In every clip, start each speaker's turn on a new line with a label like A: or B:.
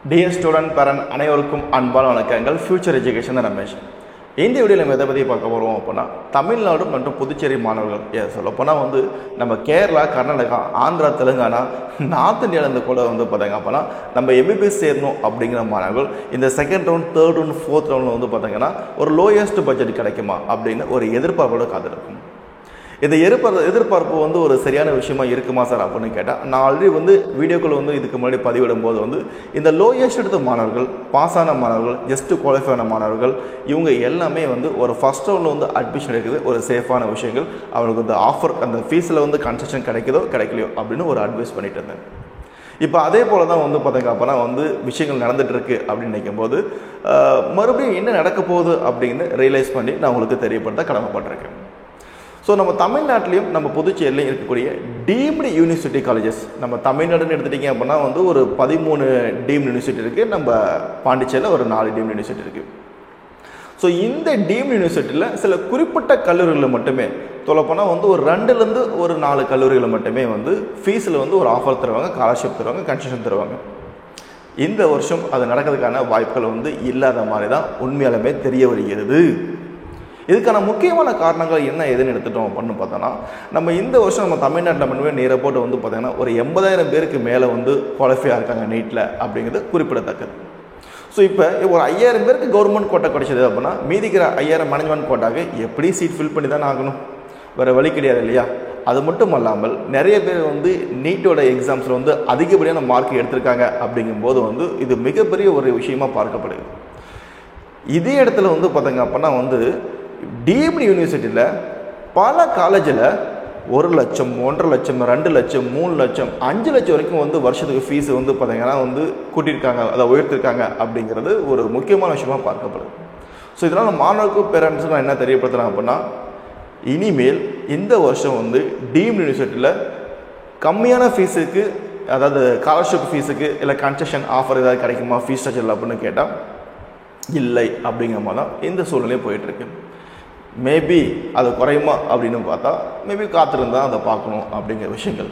A: Dear student parent அனைவருக்கும் அன்பான வணக்கங்கள். ஃபியூச்சர் எஜுகேஷன் தான் ரமேஷ். இந்த வீடியோவில் நம்ம எதை பற்றி பார்க்க போகிறோம் அப்படின்னா, தமிழ்நாடு மற்றும் புதுச்சேரி மாணவர்கள் சொல்லப்போனால் நம்ம கேரளா, கர்நாடகா, ஆந்திரா, தெலுங்கானா, நார்த் இந்தியாவிலேருந்து கூட பார்த்தாங்க அப்படின்னா நம்ம எம்பிபிஎஸ் சேரணும் அப்படிங்கிற மாணவர்கள் இந்த second round, third round, fourth ரவுண்டில் பார்த்தாங்கன்னா ஒரு லோயஸ்ட் பட்ஜெட் கிடைக்குமா அப்படின்னு ஒரு எதிர்பார்ப்போட காத்திருக்கும். இந்த எதிர்பார்ப்பு ஒரு சரியான விஷயமா இருக்குமா சார் அப்படின்னு கேட்டால், நான் ஆல்ரெடி வீடியோக்கள் இதுக்கு முன்னாடி பதிவிடும் போது இந்த லோயஸ்ட் எடுத்த மாணவர்கள், பாஸ் ஆன மாணவர்கள், ஜஸ்ட் குவாலிஃபை ஆன மாணவர்கள், இவங்க எல்லாமே ஒரு ஃபர்ஸ்ட் ரவுண்டில் அட்மிஷன் எடுக்குது ஒரு சேஃபான விஷயங்கள். அவங்களுக்கு ஆஃபர் அந்த ஃபீஸில் கன்செஷன் கிடைக்குதோ கிடைக்கலையோ அப்படின்னு ஒரு அட்வைஸ் பண்ணிட்டு இருந்தேன். இப்போ அதே போல் தான் பார்த்தாங்க அப்போனா விஷயங்கள் நடந்துகிட்டு இருக்கு அப்படின்னு நினைக்கும்போது மறுபடியும் என்ன நடக்க போகுது அப்படின்னு ரியலைஸ் பண்ணி நான் உங்களுக்கு தெரியப்படுத்த கடமைப்பட்டிருக்கேன். ஸோ நம்ம தமிழ்நாட்டிலையும் நம்ம புதுச்சேரியிலையும் இருக்கக்கூடிய டீம்டு யூனிவர்சிட்டி காலேஜஸ், நம்ம தமிழ்நாடுன்னு எடுத்துட்டிங்க அப்படின்னா ஒரு 13 டீம்டு யூனிவர்சிட்டி இருக்குது. நம்ம பாண்டிச்சேரியில் ஒரு 4 டீம்டு யூனிவர்சிட்டி இருக்குது. ஸோ இந்த டீம்டு யூனிவர்சிட்டியில் சில குறிப்பிட்ட கல்லூரிகளில் மட்டுமே சொல்லப்போனால் ஒரு 2லேருந்து ஒரு 4 கல்லூரிகளில் மட்டுமே ஃபீஸில் ஒரு ஆஃபர் தருவாங்க, ஸ்காலர்ஷிப் தருவாங்க, கன்செஷன் தருவாங்க. இந்த வருஷம் அது நடக்கிறதுக்கான வாய்ப்புகள் இல்லாத மாதிரி தான் உண்மையாலுமே தெரிய வருகிறது. இதுக்கான முக்கியமான காரணங்கள் என்ன ஏதுன்னு எடுத்துட்டோம் அப்படின்னு பார்த்தோன்னா, நம்ம இந்த வருஷம் நம்ம தமிழ்நாட்டில் மட்டுமே நேர போட்டு பார்த்தீங்கன்னா ஒரு 80,000 பேருக்கு மேலே குவாலிஃபையாக இருக்காங்க நீட்டில் அப்படிங்கிறது குறிப்பிடத்தக்கது. ஸோ இப்போ ஒரு 5,000 பேருக்கு கவர்மெண்ட் கோட்டா கிடைச்சது அப்படின்னா மீதிக்கிற 5,000 மேனேஜ்மெண்ட் கோட்டாக்கு எப்படி சீட் ஃபில் பண்ணி தானே ஆகணும், வேறு வழி கிடையாது இல்லையா? அது மட்டும் அல்லாமல் நிறைய பேர் நீட்டோட எக்ஸாம்ஸில் அதிகப்படியான மார்க் எடுத்திருக்காங்க அப்படிங்கும்போது இது மிகப்பெரிய ஒரு விஷயமா பார்க்கப்படுது. இதே இடத்துல பார்த்தீங்க அப்படின்னா டீம்டு யூனிவர்சிட்டியில் பல காலேஜில் 1 லட்சம், 1.5 லட்சம், 2 லட்சம், 3 லட்சம், 5 லட்சம் வரைக்கும் வருஷத்துக்கு ஃபீஸ் பார்த்தீங்கன்னா கூட்டியிருக்காங்க, அதை உயர்த்திருக்காங்க அப்படிங்கிறது ஒரு முக்கியமான விஷயமா பார்க்கப்படுது. ஸோ இதனால் மாணவர்களுக்கும் பேரண்ட்ஸுக்கும் நான் என்ன தெரியப்படுத்துகிறேன் அப்படின்னா, இனிமேல் இந்த வருஷம் டீம்டு யூனிவர்சிட்டியில் கம்மியான ஃபீஸுக்கு, அதாவது ஸ்காலர்ஷிப் ஃபீஸுக்கு இல்லை கன்செஷன் ஆஃபர் ஏதாவது கிடைக்குமா ஃபீஸ் ஸ்ட்ரக்சரில் அப்படின்னு கேட்டால் இல்லை அப்படிங்கிற மாதிரி தான் இந்த சூழ்நிலையே போயிட்டுருக்கு. மேபி அது குறையுமா அப்படின்னு பார்த்தா மேபி காத்திருந்தால் அதை பார்க்கணும் அப்படிங்கிற விஷயங்கள்.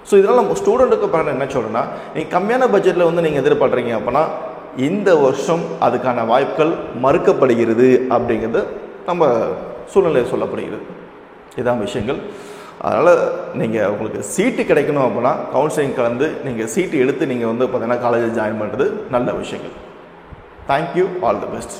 A: ஸோ இதனால் நம்ம ஸ்டூடெண்ட்டுக்கு பிறகு என்ன சொல்கிறேன்னா, நீங்கள் கம்மியான பட்ஜெட்டில் நீங்கள் எதிர்பார்க்குறீங்க அப்படின்னா இந்த வருஷம் அதுக்கான வாய்ப்புகள் மறுக்கப்படுகிறது அப்படிங்கிறது நம்ம சூழ்நிலையில் சொல்லப்படுகிறது. இதான் விஷயங்கள். அதனால் நீங்கள் உங்களுக்கு சீட்டு கிடைக்கணும் அப்படின்னா கவுன்சிலிங் கலந்து நீங்கள் சீட்டு எடுத்து நீங்கள் பார்த்தீங்கன்னா காலேஜில் ஜாயின் பண்ணுறது நல்ல விஷயங்கள். Thank you, all the best.